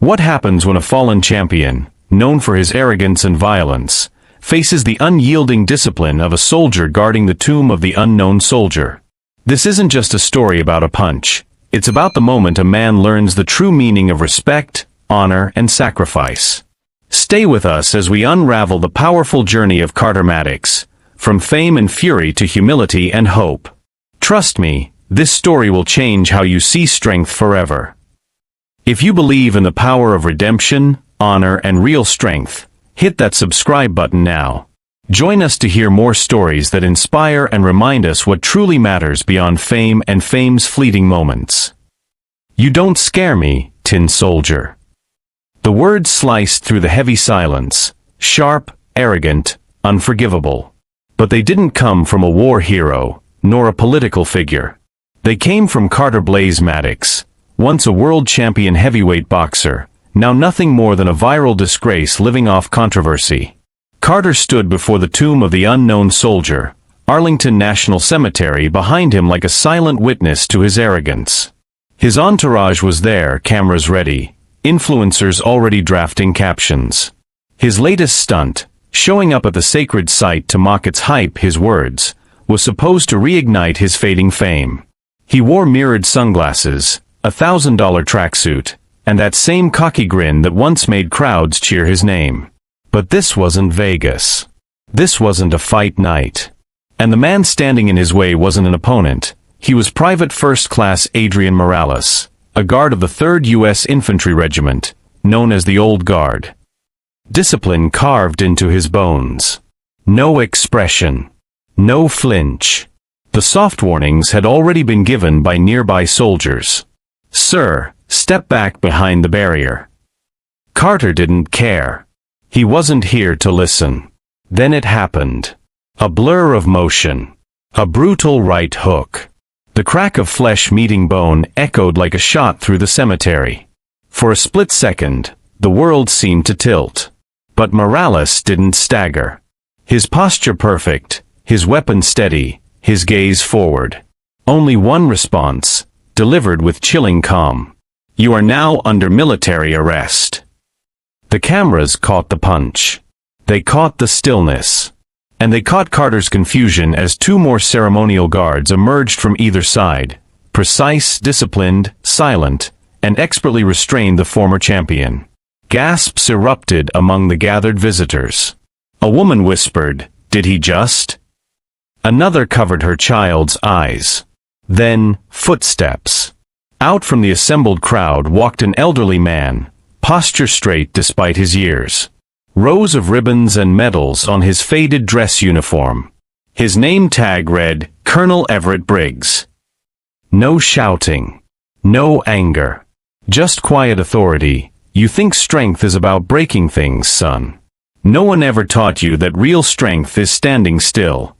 What happens when a fallen champion, known for his arrogance and violence, faces the unyielding discipline of a soldier guarding the tomb of the unknown soldier? This isn't just a story about a punch. It's about the moment a man learns the true meaning of respect, honor, and sacrifice. Stay with us as we unravel the powerful journey of Carter Maddox, from fame and fury to humility and hope. Trust me, this story will change how you see strength forever. If you believe in the power of redemption, honor, and real strength, hit that subscribe button now. Join us to hear more stories that inspire and remind us what truly matters beyond fame and fame's fleeting moments. You don't scare me, tin soldier. The words sliced through the heavy silence, sharp, arrogant, unforgivable. But they didn't come from a war hero, nor a political figure. They came from Carter Blaze Maddox, once a world champion heavyweight boxer, now nothing more than a viral disgrace living off controversy. Carter stood before the tomb of the unknown soldier, Arlington National Cemetery, behind him like a silent witness to his arrogance. His entourage was there, cameras ready, influencers already drafting captions. His latest stunt, showing up at the sacred site to mock its hype, his words, was supposed to reignite his fading fame. He wore mirrored sunglasses, a $1,000 tracksuit, and that same cocky grin that once made crowds cheer his name. But this wasn't Vegas. This wasn't a fight night. And the man standing in his way wasn't an opponent. He was Private First Class Adrian Morales, a guard of the 3rd U.S. Infantry Regiment, known as the Old Guard. Discipline carved into his bones. No expression. No flinch. The soft warnings had already been given by nearby soldiers. "Sir, step back behind the barrier." Carter didn't care. He wasn't here to listen. Then it happened. A blur of motion. A brutal right hook. The crack of flesh meeting bone echoed like a shot through the cemetery. For a split second, the world seemed to tilt. But Morales didn't stagger. His posture perfect, his weapon steady, his gaze forward. Only one response, delivered with chilling calm. "You are now under military arrest." The cameras caught the punch. They caught the stillness. And they caught Carter's confusion as 2 more ceremonial guards emerged from either side, precise, disciplined, silent, and expertly restrained the former champion. Gasps erupted among the gathered visitors. A woman whispered, "Did he just?" Another covered her child's eyes. Then, footsteps. Out from the assembled crowd walked an elderly man, posture straight despite his years. Rows of ribbons and medals on his faded dress uniform. His name tag read, Colonel Everett Briggs. No shouting. No anger. Just quiet authority. "You think strength is about breaking things, son. No one ever taught you that real strength is standing still."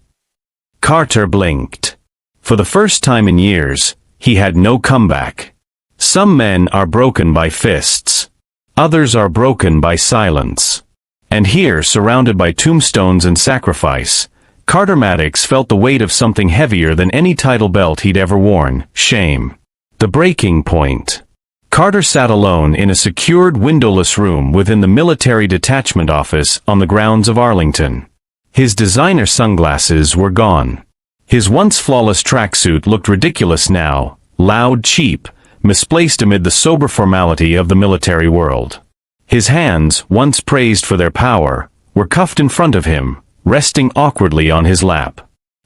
Carter blinked. For the first time in years, he had no comeback. Some men are broken by fists. Others are broken by silence. And here, surrounded by tombstones and sacrifice, Carter Maddox felt the weight of something heavier than any title belt he'd ever worn: shame. The breaking point. Carter sat alone in a secured windowless room within the military detachment office on the grounds of Arlington. His designer sunglasses were gone. His once flawless tracksuit looked ridiculous now, loud, cheap, misplaced amid the sober formality of the military world. His hands, once praised for their power, were cuffed in front of him, resting awkwardly on his lap.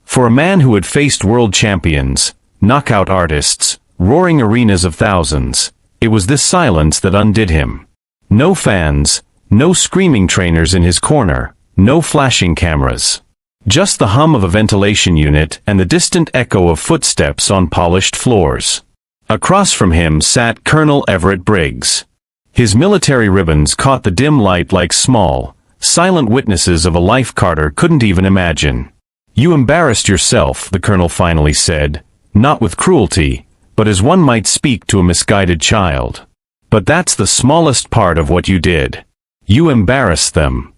For a man who had faced world champions, knockout artists, roaring arenas of thousands, it was this silence that undid him. No fans, no screaming trainers in his corner, no flashing cameras. Just the hum of a ventilation unit and the distant echo of footsteps on polished floors. Across from him sat Colonel Everett Briggs. His military ribbons caught the dim light like small, silent witnesses of a life Carter couldn't even imagine. "You embarrassed yourself," the colonel finally said, not with cruelty, but as one might speak to a misguided child. "But that's the smallest part of what you did. You embarrassed them."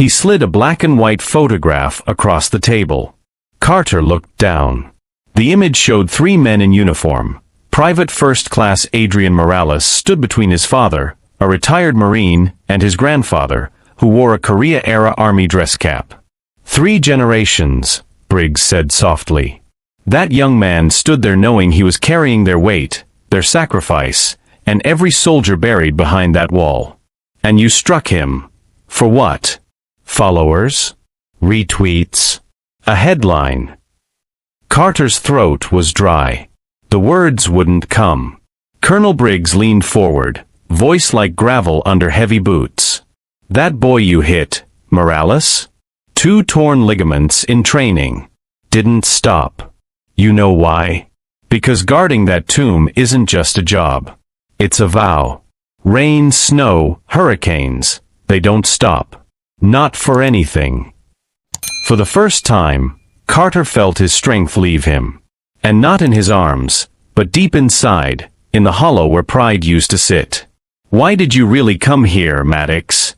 He slid a black and white photograph across the table. Carter looked down. The image showed 3 men in uniform. Private First Class Adrian Morales stood between his father, a retired Marine, and his grandfather, who wore a Korea-era army dress cap. 3 generations, Briggs said softly. That young man stood there knowing he was carrying their weight, their sacrifice, and every soldier buried behind that wall. And you struck him. For what? Followers? Retweets? A headline? Carter's throat was dry. The words wouldn't come. Colonel Briggs leaned forward, voice like gravel under heavy boots. That boy you hit, Morales? 2 torn ligaments in training. Didn't stop. You know why? Because guarding that tomb isn't just a job. It's a vow. Rain, snow, hurricanes, they don't stop. Not for anything. For the first time, Carter felt his strength leave him. And not in his arms, but deep inside, in the hollow where pride used to sit. Why did you really come here, Maddox?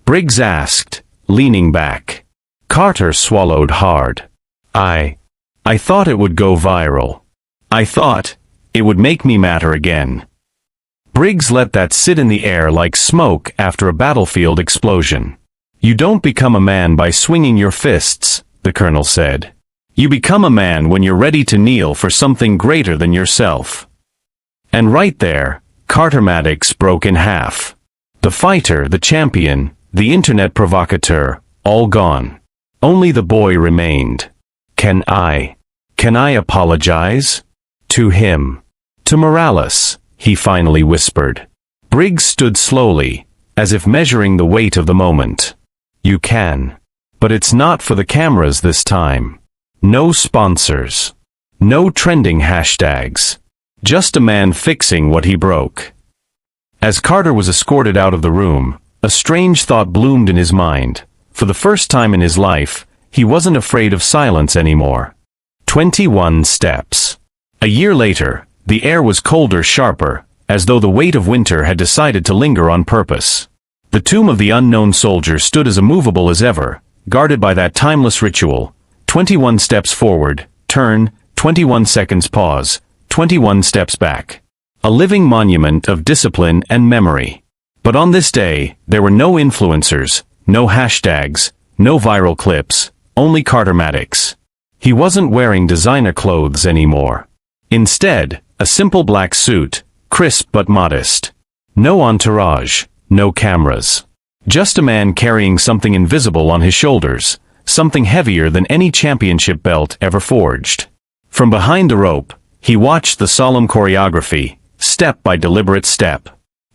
Briggs asked, leaning back. Carter swallowed hard. I thought it would go viral. I thought it would make me matter again. Briggs let that sit in the air like smoke after a battlefield explosion. You don't become a man by swinging your fists, the colonel said. You become a man when you're ready to kneel for something greater than yourself. And right there, Carter Maddox broke in half. The fighter, the champion, the internet provocateur, all gone. Only the boy remained. Can I apologize? To him. To Morales, he finally whispered. Briggs stood slowly, as if measuring the weight of the moment. You can. But it's not for the cameras this time. No sponsors. No trending hashtags. Just a man fixing what he broke. As Carter was escorted out of the room, a strange thought bloomed in his mind. For the first time in his life, he wasn't afraid of silence anymore. 21 steps. A year later, the air was colder, sharper, as though the weight of winter had decided to linger on purpose. The tomb of the unknown soldier stood as immovable as ever, guarded by that timeless ritual. 21 steps forward, turn, 21 seconds pause, 21 steps back. A living monument of discipline and memory. But on this day, there were no influencers, no hashtags, no viral clips, only Carter Maddox. He wasn't wearing designer clothes anymore. Instead, a simple black suit, crisp but modest. No entourage, no cameras. Just a man carrying something invisible on his shoulders, something heavier than any championship belt ever forged. From behind the rope, he watched the solemn choreography, step by deliberate step.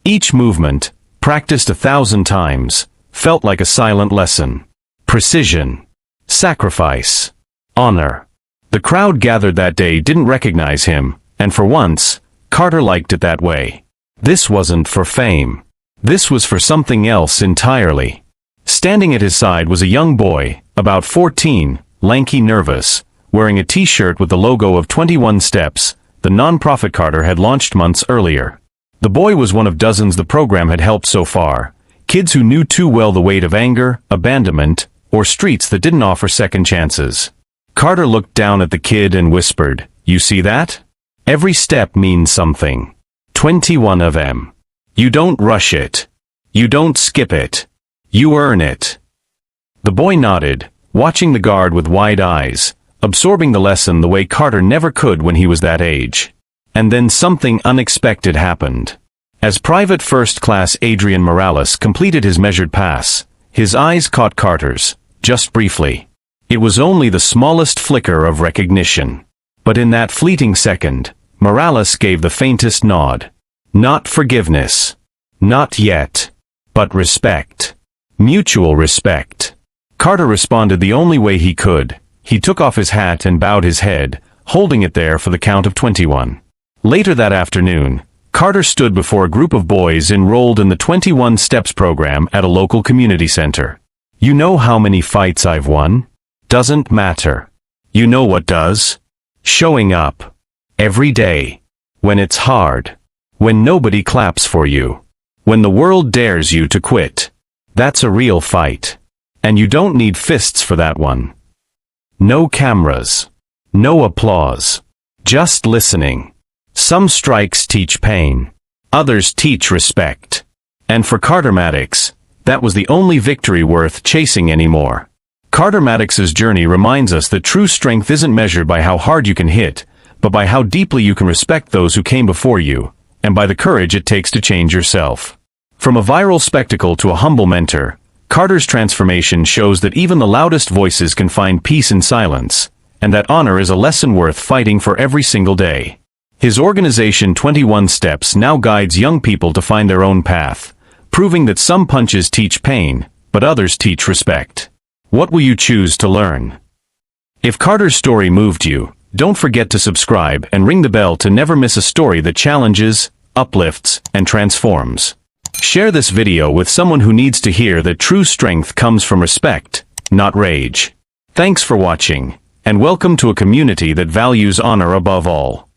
Each movement, practiced 1,000 times, felt like a silent lesson. Precision. Sacrifice. Honor. The crowd gathered that day didn't recognize him, and for once, Carter liked it that way. This wasn't for fame. This was for something else entirely. Standing at his side was a young boy, about 14, lanky, nervous, wearing a t-shirt with the logo of 21 Steps, the non-profit Carter had launched months earlier. The boy was one of dozens the program had helped so far, kids who knew too well the weight of anger, abandonment, or streets that didn't offer second chances. Carter looked down at the kid and whispered, "You see that? Every step means something. 21 of them. You don't rush it. You don't skip it. You earn it." The boy nodded, watching the guard with wide eyes, absorbing the lesson the way Carter never could when he was that age. And then something unexpected happened. As Private First Class Adrian Morales completed his measured pass, his eyes caught Carter's, just briefly. It was only the smallest flicker of recognition. But in that fleeting second, Morales gave the faintest nod. Not forgiveness. Not yet. But respect. Mutual respect. Carter responded the only way he could. He took off his hat and bowed his head, holding it there for the count of 21. Later that afternoon, Carter stood before a group of boys enrolled in the 21 Steps program at a local community center. "You know how many fights I've won? Doesn't matter. You know what does? Showing up. Every day. When it's hard. When nobody claps for you. When the world dares you to quit. That's a real fight. And you don't need fists for that one. No cameras. No applause. Just listening. Some strikes teach pain. Others teach respect. And for Carter Maddox, that was the only victory worth chasing anymore. Carter Maddox's journey reminds us that true strength isn't measured by how hard you can hit, but by how deeply you can respect those who came before you, and by the courage it takes to change yourself. From a viral spectacle to a humble mentor, Carter's transformation shows that even the loudest voices can find peace in silence, and that honor is a lesson worth fighting for every single day. His organization 21 Steps now guides young people to find their own path, proving that some punches teach pain, but others teach respect. What will you choose to learn? If Carter's story moved you, don't forget to subscribe and ring the bell to never miss a story that challenges, uplifts, and transforms. Share this video with someone who needs to hear that true strength comes from respect, not rage. Thanks for watching, and welcome to a community that values honor above all.